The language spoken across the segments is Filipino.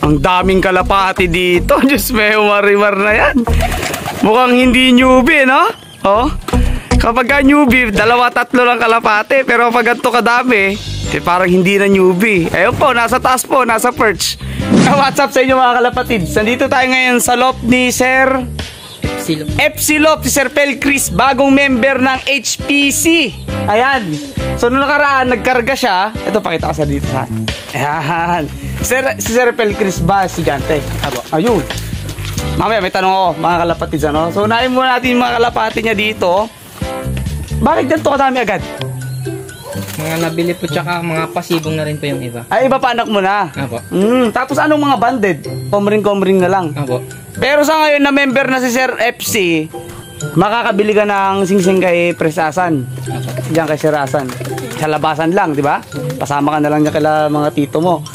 Ang daming kalapati dito. Diyos may marimar na yan. Mukhang hindi newbie, no? Oh. Kapag ka newbie, 2-3 lang kalapati. Pero pag ganito kadami, eh parang hindi na newbie. Ayun po, nasa taas po, nasa perch. What's up sa inyo mga kalapatids? Nandito tayo ngayon sa loft ni Sir FC Loft, si Sir Pel Chris, bagong member ng HPC. Ayan. So nung nakaraan, nagkarga siya. Ito, pakita ko sa dito sa. Ayan. Si Sir Pel Chris ba, estudyante? Ayun. Mamaya may tanong ako, mga kalapatids, ano? So unahin muna natin yung mga kalapati niya dito. Bakit ganito kadami agad? Mga nabili po, tsaka mga pasibong na rin po yung iba. Ay, iba pa anak mo na? Apo. Tapos anong mga banded? Komring-komring na lang? Apo. Pero sa ngayon na member na si Sir FC, makakabili ka ng singsing kay Presasan. Diyan kay Sir Asan. Sa labasan lang, di ba? Pasama ka na lang niya kala mga tito mo.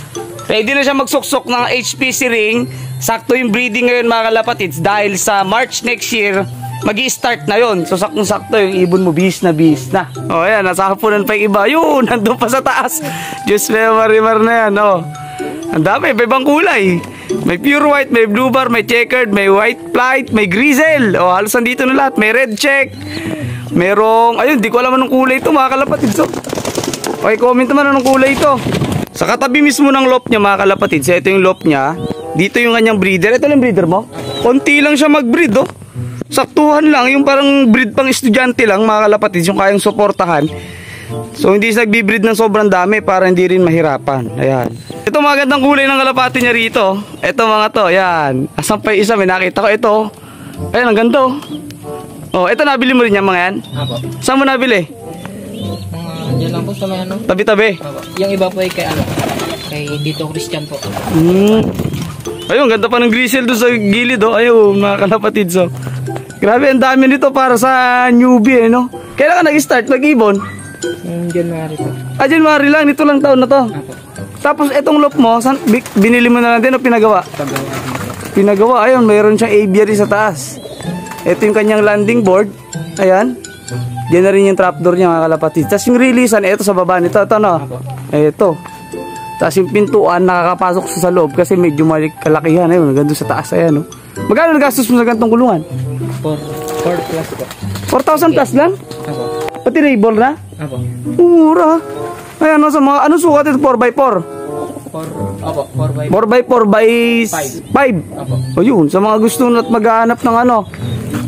Ready na siya magsuksok ng HPC ring. Sakto yung breeding ngayon mga kalapatids dahil sa March next year, mag-i-start na yon. So saktong-sakto yung ibon mo, bis na. O ayan, nasa hapunan pa yung iba. Yun, nandun pa sa taas. Diyos may marimar na yan, o. Ang dami, may ibang kulay. May pure white, may blue bar, may checkered, may white flight, may grizzle. O halos nandito na lahat. May red check. Merong, ayun, di ko alam anong kulay ito mga kalapatids. So, okay, comment naman anong kulay ito. Sa katabi mismo ng loft niya mga kalapatids, ito yung loft niya. Dito yung kanyang breeder. Ito lang breeder mo. Konti lang siya mag-breed, oh. Saktuhan lang, yung parang breed pang estudyante lang mga kalapatids, yung kayang suportahan. So hindi siya nagbi-breed ng sobrang dami para hindi rin mahirapan. Ayan. Ito mga gandang kulay ng kalapati niya rito. Ito mga to, ayan. Asan pa yung isa, may nakita ko ito. Ayan, ang ganda. Oh, ito nabili mo rin yan mga yan? Apo. Saan mo nabili? Diyan lang po sa may ano. Tabi-tabi? Apo. Yung iba po ay kay ano, kay Dito Christian po. Ayun, ganda pa ng grizzle doon sa gilid, oh. Ayun, mga kalapatids, oh. Grabe, ang dami nito para sa newbie, eh, no? Kailan ka nag-start mag-ibon? January po. January lang, nito lang taon na to. Apo. Tapos etong loft mo, binili mo na lang din o pinagawa? Pinagawa, ayun, mayroon siyang aviary sa taas. Ito yung kanyang landing board. Ayan. Diyan na rin yung trapdoor niya mga kalapatid. Tapos yung releasean, ito sa baba nito. Ito no? Ito. Tapos yung pintuan, nakakapasok sa loob kasi medyo kalakihan. Ayun, ganda sa taas. Ayan, no? Magkano nagastos mo sa gantong kulungan? 4 plus po. 4,000 plus lang? Apo. Pati rainbow na? Apo. Mura. Ayan, no, sa mga, anong sukat ito? 4x4? 4x4 by 5. O yun, sa mga gusto na't maghahanap ng ano,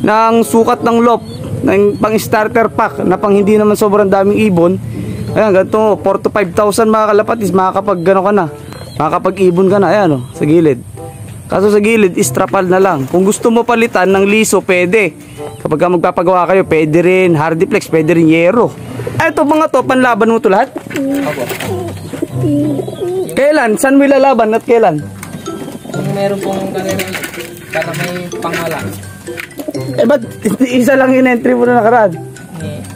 ng sukat ng loft, ng pang starter pack, na pang hindi naman sobrang daming ibon. Ayan, ganito, 4,000 to 5,000 mga kalapatis, makakapag gano ka na, makakapag-ibon ka na, ayan o, sa gilid. Kaso sa gilid, istrapal na lang. Kung gusto mo palitan ng liso, pwede. Kapag ka magpapagawa kayo, pwede rin hardiplex, pwede rin yero. Ito mga to, panlaban mo to lahat? Apo. Kailan? Saan mo ilalaban at kailan? Kung meron pong kanina, para may pangalan. Eh ba't isa lang yung entry mo na nakaraan?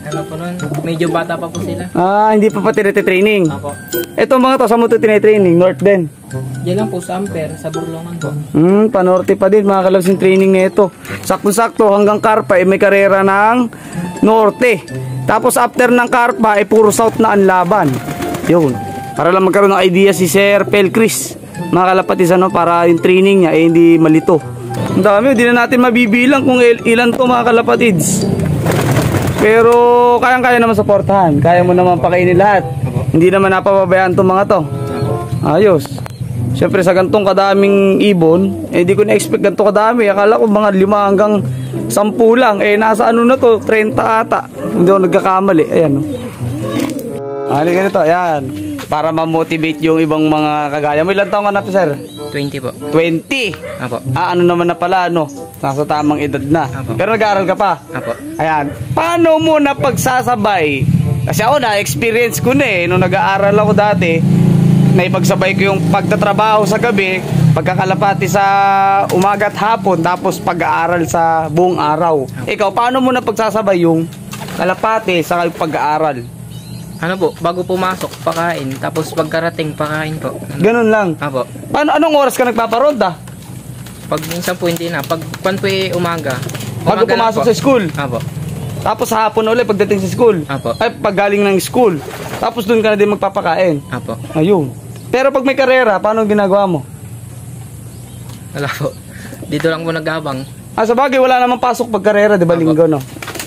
Ano po nun, medyo bata pa po sila. Ah, hindi pa training. Apo. Ito mga to, saan mo ito tinitraining? North din? Diyan lang po sa Ampere, sa Burlongan po. Panorte pa din mga kalabs yung training na ito. Sakto-sakto hanggang Carpa may karera ng Norte. Tapos after ng Carpa puro South na ang laban. Yun. Para lang magkaroon ng idea si Sir Pel Chris. Mga kalapatids, ano, para yung training niya hindi malito. Ang dami, hindi na natin mabibilang kung ilan to mga kalapatids. Pero kayang-kaya naman suportahan. Kaya mo naman pakainin lahat. Hindi naman napapabayaan itong mga to. Ayos. Siyempre sa gantong kadaming ibon, hindi ko na-expect ganito kadami. Akala ko mga 5 hanggang 10 lang. Nasa ano na to, 30 ata. Hindi ako nagkakamali. Ayan. Halika nito, ayan. Para ma-motivate yung ibang mga kagaya mo. Ilan taong ka na po, sir? 20 po. 20? Apo. Ano naman na pala, ano? Nasa tamang edad na. Apo. Pero nag-aaral ka pa? Apo. Ayan. Paano mo na pagsasabay? Kasi ako na-experience ko na nung nag-aaral ako dati, naipagsabay ko yung pagtatrabaho sa gabi, pagkakalapati sa umaga at hapon, tapos pag-aaral sa buong araw. Ikaw, paano mo na pagsasabay yung kalapati sa pag-aaral? Ano po, bago pumasok, pakain. Tapos pagkarating, pakain po. Ganun lang. Apo. Anong oras ka nagpaparonda? Pag minsan po hindi na. Pag kwan po umaga. Bago pumasok sa school? Apo. Tapos sa hapon ulit pagdating sa school? Apo. Ay, pag galing ng school. Tapos doon ka na din magpapakain? Apo. Ayun. Pero pag may karera, paano ginagawa mo? Wala po. Dito lang po nagabang. Sa bagay, wala namang pasok pag karera, di ba, linggo, no?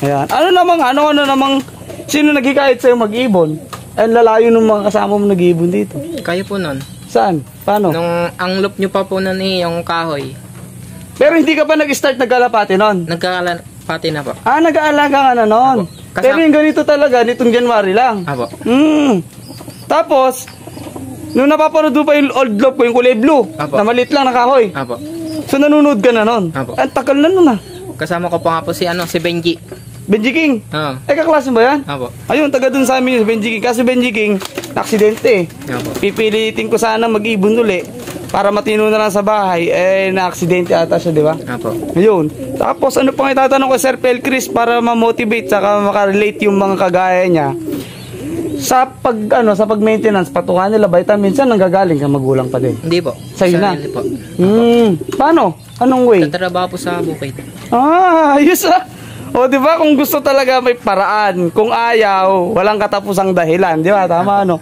Ayan. Ano namang, sino nagkikait sa'yo mag-ibon? Ang lalayo ng mga kasama mo nag-ibon dito. Kayo po nun. Saan? Paano? Nung ang loop nyo pa po nun yung kahoy. Pero hindi ka pa nag-start nagkalapati nun? Nagkakalapati na po. Nag-aalaga ka na nun. Apo. Pero yung ganito talaga, nitong January lang. Apo. Tapos, nung napapanood mo pa yung old loop ko, yung kulay blue, Apo. na maliit lang na kahoy. Apo. So nanonood ka na nun. Apo. Ang tagal na nun ah. Kasama ko pa nga po si Benji. Benji King. Oo. Kaklase mo ba yan? Apo. Ayun, taga dun sa amin yung Benji King. Kasi Benji King, na-aksidente eh. Apo. Pipilitin ko sana mag-ibon uli para matino na lang sa bahay. Na-aksidente ata siya, di ba? Apo. Ayun. Tapos ano pang itatanong ko, Sir Pelcris, para ma-motivate saka makarelate yung mga kagaya niya. Sa pag-maintenance, patungan nila vitamins, minsan nanggagaling ka magulang pa din. Hindi po. Sa'yo na? Sarili po. Paano? Anong way? Tatrabaho po sa bukid. Ayos ah. O, di ba, kung gusto talaga may paraan. Kung ayaw, walang katapusang dahilan. Di ba? Tama, ano?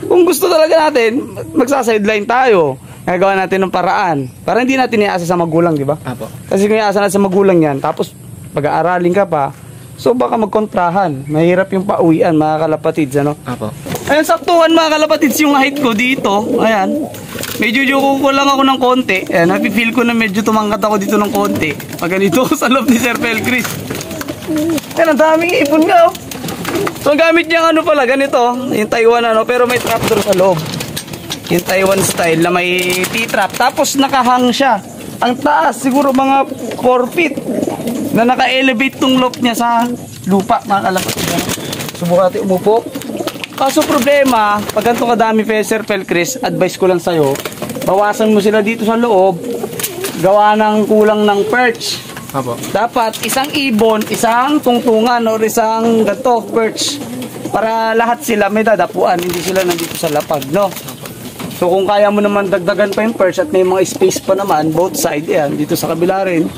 Kung gusto talaga natin, magsa-sideline tayo. Gagawa natin ng paraan. Para hindi natin iasa sa magulang, di ba? Apo. Kasi kung iasa natin sa magulang yan, tapos pag-aaralin ka pa, so baka magkontrahan. Mahirap yung pauwian, mga kalapatids, ano? Apo. Ayun, saktuhan mga kalapatids yung height ko dito. Ayan. Medyo ko lang ako ng konti. Ayan, napifeel ko na medyo tumangkat ako dito ng konti. Pag ganito ako sa loob ni Sir Pelcris. Ayan, ang daming ipon nga, oh. So, ang gamit niyang ano pala, ganito. Yung Taiwan, ano, pero may trapdoor sa loob. Yung Taiwan style na may T-trap. Tapos nakahang siya. Ang taas, siguro mga 4 feet. Na naka-elevate tong loft niya sa lupa, mga kalapatids. Subukan natin umupo. Kaso problema, pag ganito kadami Sir Pelcris, advice ko lang sa'yo, bawasan mo sila dito sa loob, gawa ng kulang ng perch. Apo. Dapat isang ibon, isang tungtungan o isang ganito, perch. Para lahat sila may dadapuan, hindi sila nandito sa lapag, no? So kung kaya mo naman dagdagan pa yung perch at may mga space pa naman, both side, yan, dito sa kabila rin,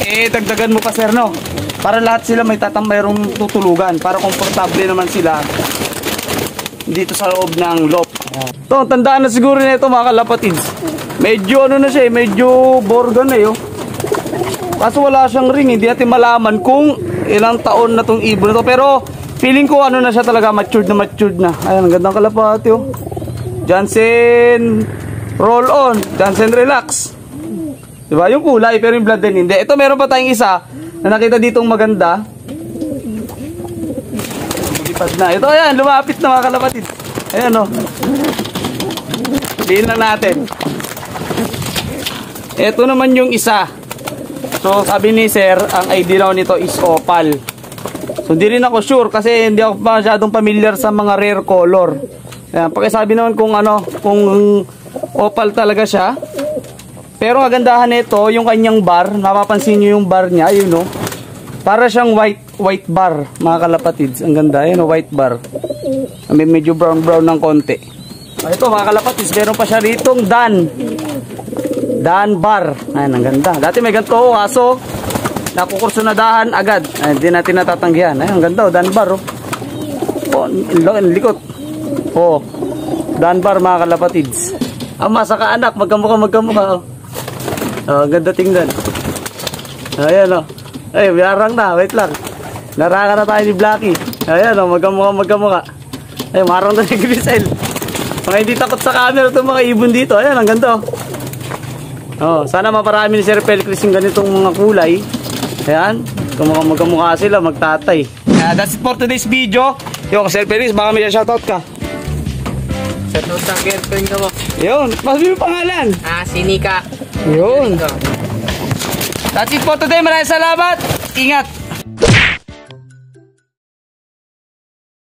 dagdagan mo pa, sir, no? Para lahat sila may mayroong tutulugan, para komportable naman sila dito sa loob ng loft. So, tandaan na siguro nito mga kalapatids. Medyo ano na siya, medyo borgan na yun. Kaso wala siyang ring, hindi natin malaman kung ilang taon na tong ibon na to. Pero feeling ko ano na siya talaga, matured na. Ayan, ang gandang kalapati, oh. Jansen roll on, Jansen relax. Diba? Yung kulay, pero yung blood din hindi. Ito, meron pa tayong isa na nakita ditong maganda. Lumipad na. Ito, ayan, lumapit na mga kalapatid. Ayan, o. Sabihin lang natin. Ito naman yung isa. So, sabi ni Sir, ang ID daw nito is opal. So, hindi rin ako sure kasi hindi ako masyadong familiar sa mga rare color. Ayan, pakisabi naman kung ano, kung opal talaga siya. Pero kagandahan nito, yung kanyang bar, mapapansin nyo yung bar niya, ayun, no? Para siyang white bar, mga kalapatids. Ang ganda, ayun, no? White bar. May medyo brown ng konti. Ito, mga kalapatids, meron pa siya ritong Dan bar. Ayun, ang ganda. Dati may ganito, kaso nakukursunadahan agad. Ayun, hindi natin natatanggihan. Ayun, ang ganda, Dan bar, oh. Oh, likot. Oh, Dan bar, mga kalapatids. Ama, saka anak, magkamukha, oh. Oh, ganda tingnan. Ayan, oh. Ay, mayarang na. Wait lang. Naraka na tayo ni Blacky. Ayan, oh. Magkamukha. Ay, marang na ni Grisel. Mga hindi takot sa camera itong mga ibon dito. Ayan, ang ganda, oh. Oh, sana maparami ni Sir Pelcris yung ganitong mga kulay. Ayan. Magkamukha sila, magtatay. That's it for today's video. Yo, Sir Pelcris, baka may shoutout ka. Shoutout sa girlfriend ko. Yun, masabi mo pangalan. Si Nika. Yun. That's it for today. Maraming salamat. Ingat.